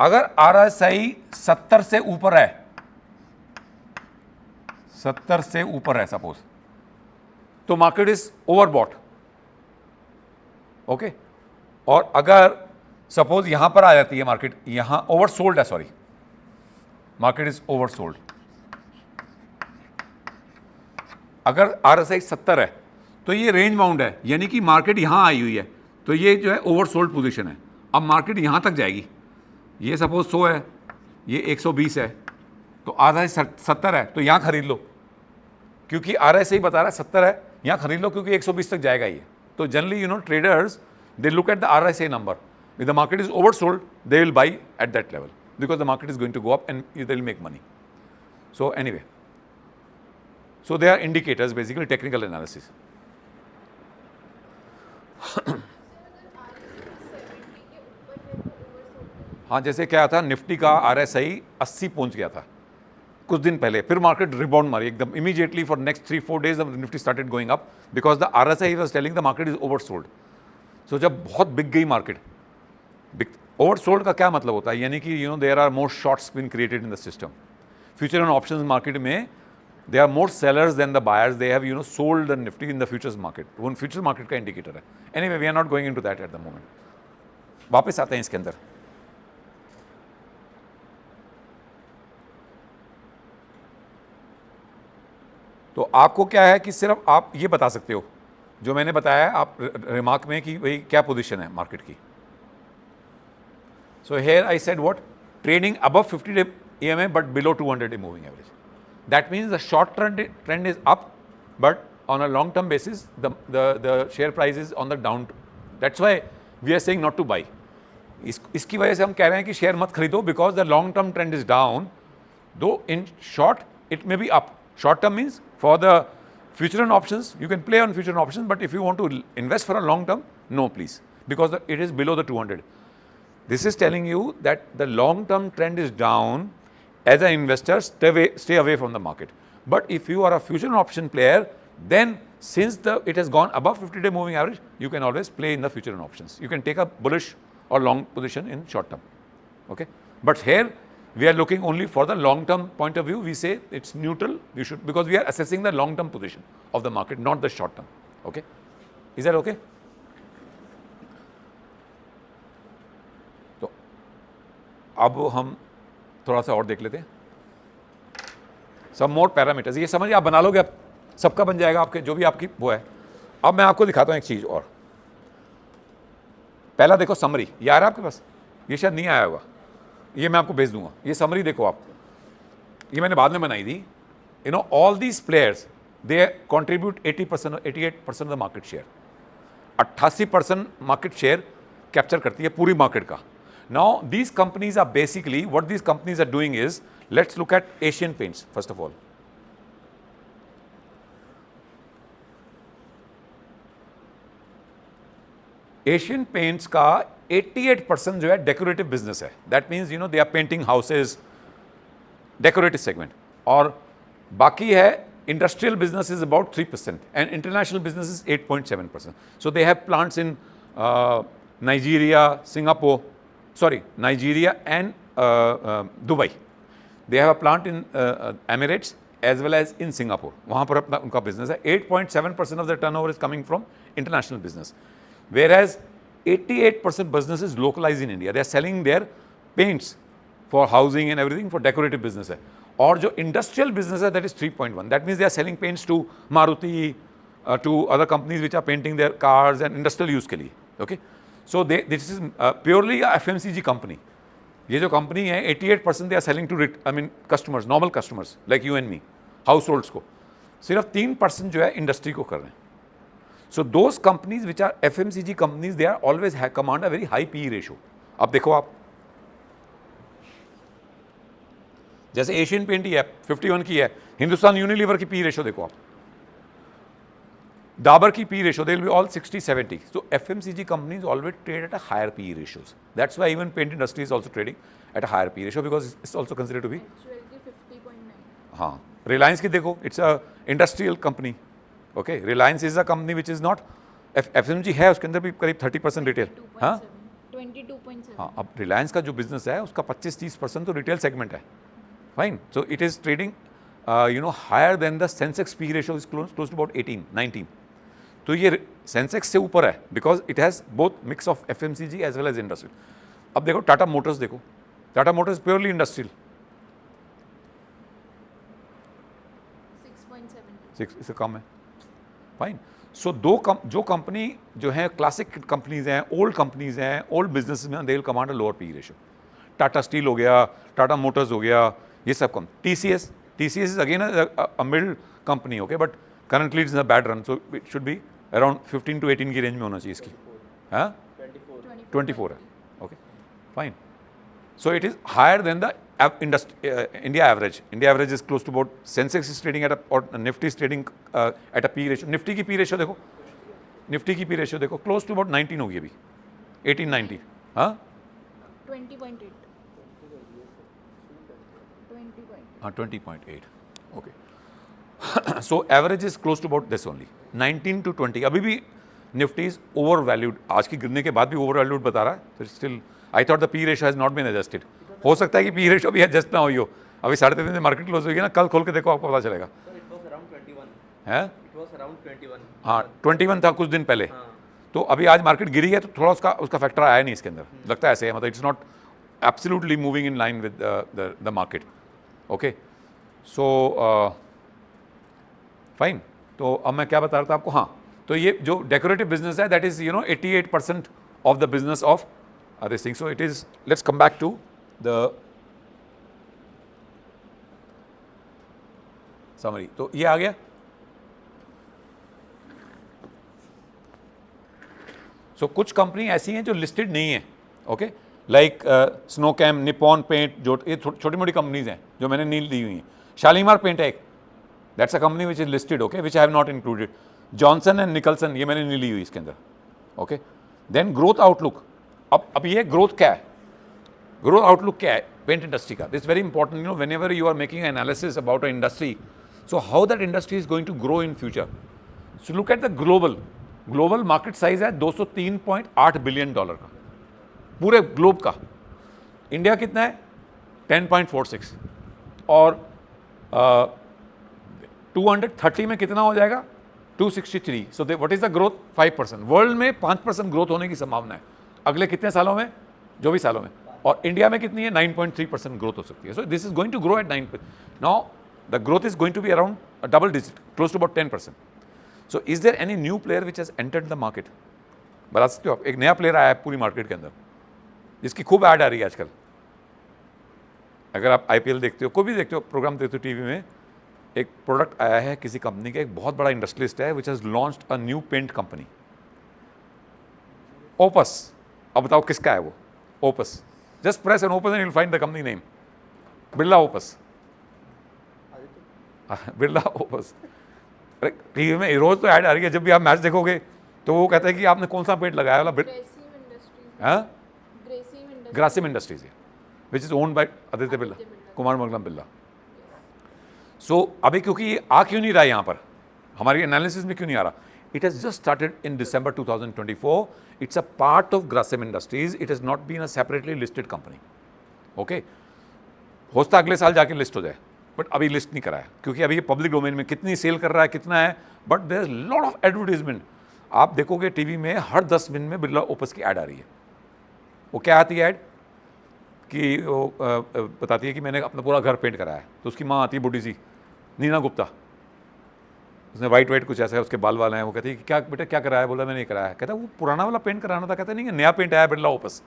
अगर RSI 70 से ऊपर है, 70 से ऊपर है सपोज, तो मार्केट इज ओवरबॉट. ओके, और अगर सपोज यहां पर आ जाती है मार्केट, यहां ओवरसोल्ड है, सॉरी, मार्केट इज ओवरसोल्ड. अगर RSI 70 है तो ये रेंज बाउंड है, यानी कि मार्केट यहां आई हुई है, तो ये जो है ओवरसोल्ड पोजीशन है. अब मार्केट यहां तक जाएगी, ये सपोज 100 है, ये 120 है, तो RSI 70 है तो यहां खरीद लो, क्योंकि RSI बता रहा है 70 है, यहां खरीद लो क्योंकि 120 तक जाएगा ये. तो generally traders they look at the RSI number. If the market is oversold, they will buy at that level because the market is going to go up and they will make money. So anyway, so they are indicators, basically technical analysis. हाँ, जैसे क्या था, निफ्टी का RSI 80 पहुंच गया था कुछ दिन पहले, फिर मार्केट रिबाउंड मारी एकदम immediately. For next 3-4 days the Nifty started going up because the RSI was telling the market is oversold. So जब बहुत बिक गई मार्केट, ओवरसोल्ड का क्या मतलब होता है, यानी कि there are more shorts been created in the system. Future and options market में they are more sellers than the buyers. They have sold the Nifty in the futures market. वो फ्यूचर मार्केट का इंडिकेटर है. Anyway, we are not going into that at the moment. वापस आते हैं इसके अंदर. तो आपको क्या है कि सिर्फ आप ये बता सकते हो जो मैंने बताया आप रिमार्क में कि भाई क्या पोजीशन है मार्केट की. So here I said what? Trading above 50-day EMA but below 200-day moving average. That means the short trend is up, but on a long-term basis, the share price is on the down. That's why we are saying not to buy. इसकी वजह से हम कह रहे हैं कि शेयर मत खरीदो, because the long-term trend is down. Though in short it may be up. Short term means for the future and options, you can play on future and options, but if you want to invest for a long term, no please, because it is below the 200. This is telling you that the long term trend is down. As an investor, stay away from the market. But if you are a future and option player, then since it has gone above 50-day moving average, you can always play in the future and options. You can take a bullish or long position in short term. Okay, but here we are looking only for the long term point of view. We say it's neutral. You should, because we are assessing the long term position of the market, not the short term. Okay, is that okay? तो अब हम थोड़ा सा और देख लेते हैं. सम मोर पैरामीटर्स. ये समझिए, आप बना लोगे, अब सबका बन जाएगा, आपके जो भी आपकी वो है. अब मैं आपको दिखाता हूँ एक चीज़ और. पहला देखो समरी. ये आ रहा है आपके पास? ये शायद नहीं आया होगा, ये मैं आपको भेज दूंगा. ये समरी देखो आप, ये मैंने बाद में बनाई थी. You know, all these players they contribute 80% 88% of the market share. 88% market share capture करती है पूरी मार्केट का. Now these companies are basically, what these companies are doing is, let's look at Asian Paints first of all. Asian Paints का 88% जो है डेकोरेटिव बिजनेस है. That means you know they are painting houses, decorative segment. और बाकी है industrial business is about 3% and international business is 8.7%. So they have plants in Nigeria, Singapore, sorry Nigeria and Dubai. They have a plant in Emirates as well as in Singapore. वहाँ पर अपना उनका बिजनेस है. 8.7% of the turnover is coming from international business. Whereas 88% business is localized in India. They are selling their paints for housing and everything for decorative business है. और जो industrial business है, that is 3.1. That means they are selling paints to Maruti, to other companies which are painting their cars and industrial use के लिए. Okay, so this is purely a FMCG company. ये जो company है 88% they are selling to customers, normal customers like you and me, households को. सिर्फ 3% जो है industry को कर रहे हैं. So those companies which are FMCG companies, they are always command a very high PE ratio. अब देखो आप, जैसे एशियन पेंट ही है 51 की है, हिंदुस्तान यूनिलीवर की PE रेशो देखो आप, डाबर की PE ratio, they will be all 60-70. So FMCG companies always trade at a higher PE ratios. That's why even paint industry is also trading at a higher PE ratio because it's also considered to be. Actually 50.9. हाँ, रिलायंस की देखो, it's a industrial company. Okay, Reliance is a company which is not, FMG है, उसके अंदर भी करीब 30% रिटेल. हाँ 22.7. हाँ, अब रिलायंस का जो बिजनेस है उसका 25-30% तो रिटेल सेगमेंट है. Fine. So it is trading you know higher then the Sensex P ratio is close to about 18-19. तो ये सेंसेक्स से ऊपर है because it has both mix of FMCG as well as industrial. अब देखो टाटा मोटर्स, देखो टाटा मोटर्स प्योरली इंडस्ट्रियल, 6.7. इससे कम है. फाइन. सो जो कंपनी जो है क्लासिक कंपनीज हैं, ओल्ड कंपनीज हैं, ओल्ड बिजनेस में, they will command a lower P ratio. Tata Steel हो गया, टाटा मोटर्स हो गया, ये सब कम. TCS is again a middle company. Okay, but currently it's in a bad run, so it should be around 15 to 18 की रेंज में होना चाहिए इसकी. हाँ 24 है. Okay fine. So it is higher then the India average. India average is close to about, Sensex is trading at a, or Nifty is trading at a P ratio. Nifty की P ratio देखो, Nifty की P ratio देखो, close to about 19 होगी अभी, 18-19. हाँ 20.8. 20.8. हाँ 20.8. Okay. So average is close to about this only, 19 to 20. अभी भी Nifty is overvalued. आज की गिरने के बाद भी overvalued बता रहा है. So still, I thought the P ratio has not been adjusted. हो सकता है कि पी रेशो भी एडजस्ट ना हुई हो. अभी 3:30 से मार्केट क्लोज होगी ना, कल खोल के देखो आपको पता चलेगा. हाँ 21 था कुछ दिन पहले. तो अभी आज मार्केट गिरी है तो थोड़ा उसका फैक्टर आया नहीं इसके अंदर. लगता है ऐसे है, मतलब it's not absolutely moving in line with the market. Okay, so fine. तो अब मैं क्या बता रहा था आपको. हाँ, तो ये जो डेकोरेटिव बिजनेस है that is 88% of the business of this thing. So it is, let's come back to the summary. तो ये आ गया. So कुछ कंपनी ऐसी हैं जो लिस्टेड नहीं है, ओके, लाइक स्नोकैम, निपॉन पेंट, जो ये छोटी मोटी कंपनीज हैं जो मैंने नील दी हुई हैं. शालीमार पेंट है एक, that's a company which is listed, okay, which I have not included. Johnson and Nicolson, ये मैंने नहीं ली हुई इसके अंदर, ओके. Then growth outlook. अब ये ग्रोथ क्या है, ग्रोथ आउटलुक क्या है पेंट इंडस्ट्री का. This very important, you know, whenever you are making analysis about a industry, so how that industry is going to grow in future. So look at the global market size है $203.8 बिलियन का, पूरे ग्लोब का. इंडिया कितना है, 10.46, और 230 में कितना हो जाएगा, 263. So what is the growth, 5%. World में 5% ग्रोथ होने की संभावना है अगले कितने सालों में, जो भी सालों में. और इंडिया में कितनी है, 9.3% ग्रोथ हो सकती है. So this is going to grow at 9. Now the growth is going to be around double digit, close to about 10%. So is there any new player which has entered the market. बता सकते हो आप, एक नया प्लेयर आया है पूरी मार्केट के अंदर जिसकी खूब ऐड आ रही है आजकल. अगर आप IPL देखते हो, कोई भी देखते हो, प्रोग्राम देखते हो टीवी में, एक प्रोडक्ट आया है किसी कंपनी का, एक बहुत बड़ा इंडस्ट्रियलिस्ट है which has launched a new paint company, Opus. अब बताओ किसका है वो, Opus. Just press an Opus and you will find the company name, Birla Opus. Birla Opus. अरे टीवी में रोज तो ऐड आ रही है, जब भी आप मैच देखोगे तो वो कहता है कि आपने कौन सा पेंट लगाया वाला. ग्रासिम इंडस्ट्रीज है which is owned by Aditya Birla, Kumar Mangalam Birla. So अभी क्योंकि ये आ क्यों नहीं रहा है यहाँ पर, हमारी एनालिसिस में क्यों नहीं आ रहा, it has just started in December 2024. It's a part of Grasim Industries. It has not been a separately listed company, okay. हो सकता अगले साल जाके लिस्ट हो जाए, बट अभी लिस्ट नहीं करा है क्योंकि अभी ये पब्लिक डोमेन में कितनी सेल कर रहा है, कितना है, but there is lot of advertisement. आप देखोगे टीवी में हर 10 मिनट में बिरला ओपस की ऐड आ रही है. वो क्या आती है ऐड, कि वो बताती है कि मैंने अपना पूरा घर पेंट कराया है. तो उसकी माँ आती है बुढ़ी सी, नीना गुप्ता, उसने वाइट कुछ ऐसा है, उसके बाल वाले हैं. वो कहती है कि क्या बेटा क्या कराया है, बोला मैंने नहीं कराया है. कहता है वो पुराना वाला पेंट कराना था. कहता नहीं, नया पेंट आया बिरला ओपस.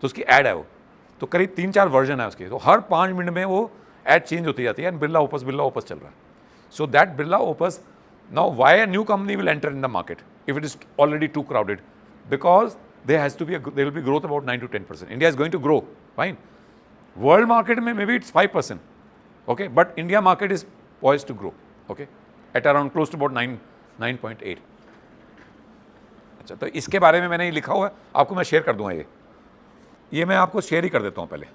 तो उसकी ऐड है वो, तो करीब 3-4 वर्जन है उसके. तो हर 5 मिनट में वो ऐड चेंज होती जाती है, एंड बिरला ओपस चल रहा है. So that Birla Opus, now why a new company will enter in the market if it is already too crowded, because there will be growth about 9 to 10%. India is going to grow, fine. World market में maybe it's 5%, okay, but India market is poised to grow, okay, at around close to about 9.8. अच्छा, तो इसके बारे में मैंने ये लिखा हुआ है, आपको मैं शेयर कर दूंगा. ये मैं आपको शेयर ही कर देता हूँ पहले.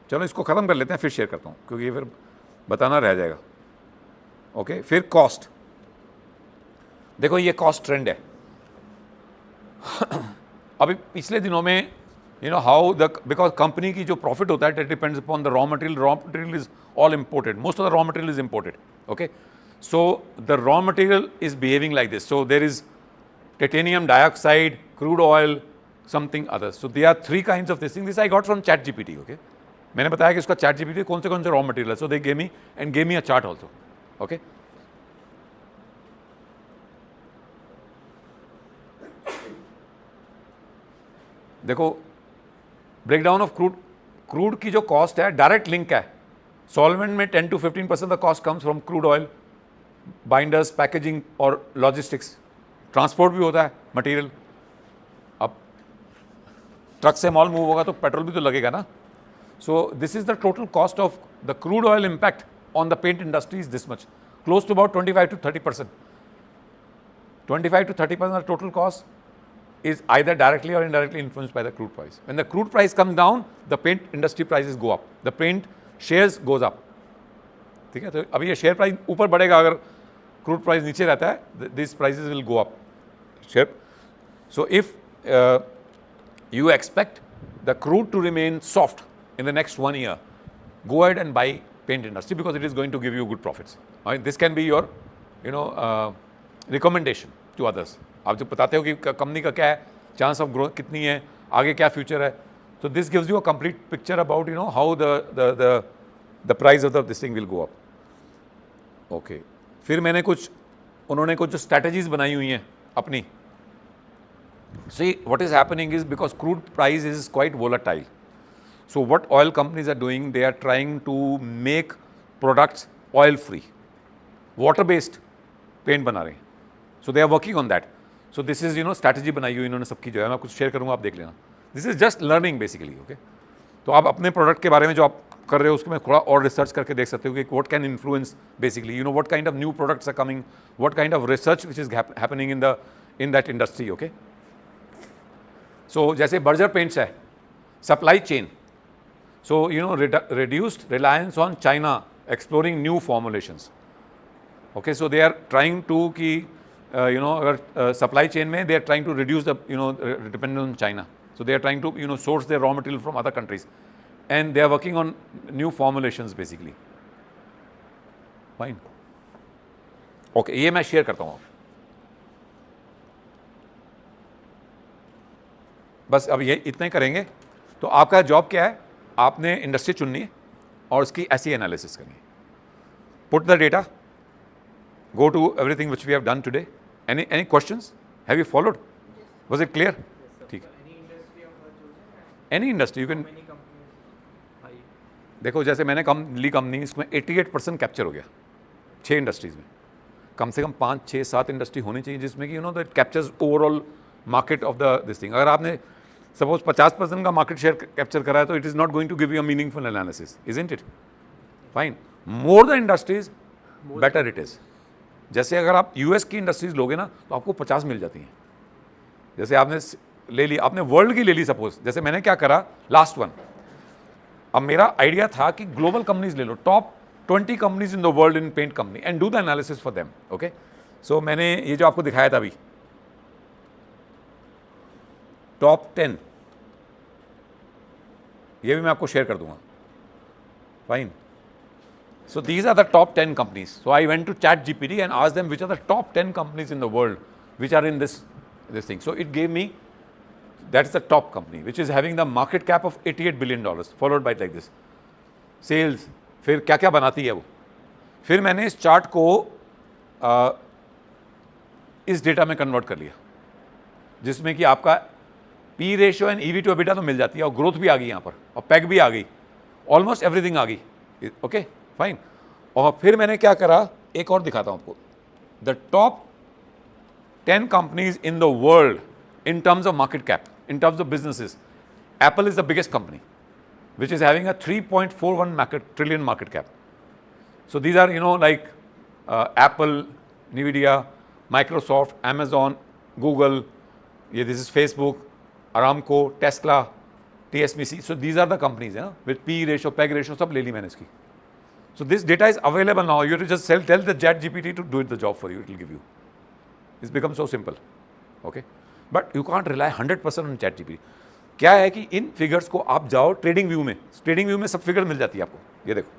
चलो इसको ख़त्म कर लेते हैं, फिर शेयर करता हूँ क्योंकि ये फिर बताना रह जाएगा, ओके. फिर कॉस्ट, देखो ये कॉस्ट ट्रेंड है. अभी पिछले दिनों में you know how the, because company की जो प्रॉफिट होता है it depends upon the raw material is all imported, most of the raw material is imported, okay. So the raw material is behaving like this. So there is titanium dioxide, crude oil, something others. So they are 3 kinds of this thing. This I got from ChatGPT, okay. मैंने बताया कि उसका ChatGPT कौन से रॉ मटेरियल है. So they gave me and gave me a chart also, okay. देखो ब्रेकडाउन ऑफ क्रूड की जो कॉस्ट है डायरेक्ट लिंक है. सॉल्वेंट में 10 to 15% the cost comes from crude oil, binders, packaging और लॉजिस्टिक्स. ट्रांसपोर्ट भी होता है मटेरियल. अब ट्रक से मॉल मूव होगा तो पेट्रोल भी तो लगेगा ना. So this is the total cost of the crude oil impact on the paint industry is this much, close to about 25 to 30%. 25 to 30% of total cost is either directly or indirectly influenced by the crude price. When the crude price comes down, the paint industry prices go up. The paint shares goes up. ठीक है, तो अभी ये शेयर प्राइस ऊपर बढ़ेगा अगर क्रूड प्राइस नीचे रहता है. This prices will go up. Share. So if you expect the crude to remain soft in the next 1 year, go ahead and buy paint industry because it is going to give you good profits. This can be your, recommendation to others. आप जब बताते हो कि कंपनी का क्या है, चांस ऑफ ग्रोथ कितनी है, आगे क्या फ्यूचर है, तो this gives you a complete picture about how the price of this thing will go up. Okay, फिर मैंने कुछ उन्होंने कुछ जो स्ट्रैटेजीज बनाई हुई हैं अपनी. See, what is happening is because crude price is quite volatile. So what oil companies are doing, they are trying to make products oil free. Water based paint बना रहे हैं. So they are working on that. So this is strategy बनाई हुई इन्होंने सबकी जो है, मैं कुछ शेयर करूँगा, आप देख लेना. This is just learning basically, okay. तो आप अपने प्रोडक्ट के बारे में जो आप कर रहे हो उसको मैं थोड़ा और रिसर्च करके देख सकते हो कि what can influence basically, what kind of new products are coming, what kind of research which is happening in that industry, okay. So जैसे बर्जर पेंट्स है, supply chain, so reduced reliance on China, exploring new formulations, okay. So they are trying to कि अगर supply chain में they are trying to reduce the dependence on China. So they are trying to source their raw material from other countries, and they are working on new formulations basically. Fine. Okay, ये मैं शेयर करता हूँ. बस अब ये इतने करेंगे तो आपका जॉब क्या है, आपने इंडस्ट्री चुननी है और उसकी ऐसी एनालिसिस करनी है. Put the data, go to everything which we have done today. Any questions? Have you followed? Was it clear? ठीक है. Any industry you can. देखो जैसे मैंने ली कंपनी, इसमें 88% कैप्चर हो गया 6 इंडस्ट्रीज में. कम से कम 5, 6, 7 इंडस्ट्री होनी चाहिए जिसमें कि that captures overall market of the this thing. अगर आपने सपोज 50% का मार्केट शेयर कैप्चर करा है तो it is not going to give you a meaningful analysis, isn't it? Fine. More the industries better it is. जैसे अगर आप यूएस की इंडस्ट्रीज लोगे ना तो आपको 50 मिल जाती हैं. जैसे आपने ले ली, आपने वर्ल्ड की ले ली सपोज, जैसे मैंने क्या करा लास्ट वन. अब मेरा आइडिया था कि ग्लोबल कंपनीज ले लो, top 20 companies in the world in paint company, and do the analysis for them, okay. So मैंने ये जो आपको दिखाया था अभी, टॉप 10, ये भी मैं आपको शेयर कर दूंगा. Fine. So these are the top 10 companies. So I went to ChatGPT and asked them which are the top 10 companies in the world which are in this thing. So it gave me, that's the top company which is having the market cap of $88 billion, followed by like this. Sales, फिर क्या क्या बनाती है वो. फिर मैंने इस चार्ट को इस डेटा में कन्वर्ट कर लिया जिसमें कि आपका P ratio and EV to EBITDA तो मिल जाती है और ग्रोथ भी आ गई यहाँ पर और पैग भी आ गई, ऑलमोस्ट एवरीथिंग आ गई, ओके. फाइन. और फिर मैंने क्या करा, एक और दिखाता हूं आपको. The top 10 companies in the world in terms of market cap, in terms of businesses. Apple is the biggest company which is having a 3.41 trillion market cap. So these are like Apple, NVIDIA, Microsoft, Amazon, Google, ये this is Facebook, Aramco, Tesla, TSMC. So these are the companies है with P ratio, PEG ratio सब ले ली मैंने इसकी. So this data is available now. You have to just tell the ChatGPT to do the job for you. It will give you. It's become so simple. Okay? But you can't rely 100% on ChatGPT. क्या है कि इन फिगर्स को आप जाओ ट्रेडिंग व्यू में, ट्रेडिंग व्यू में सब फिगर मिल जाती है आपको. ये देखो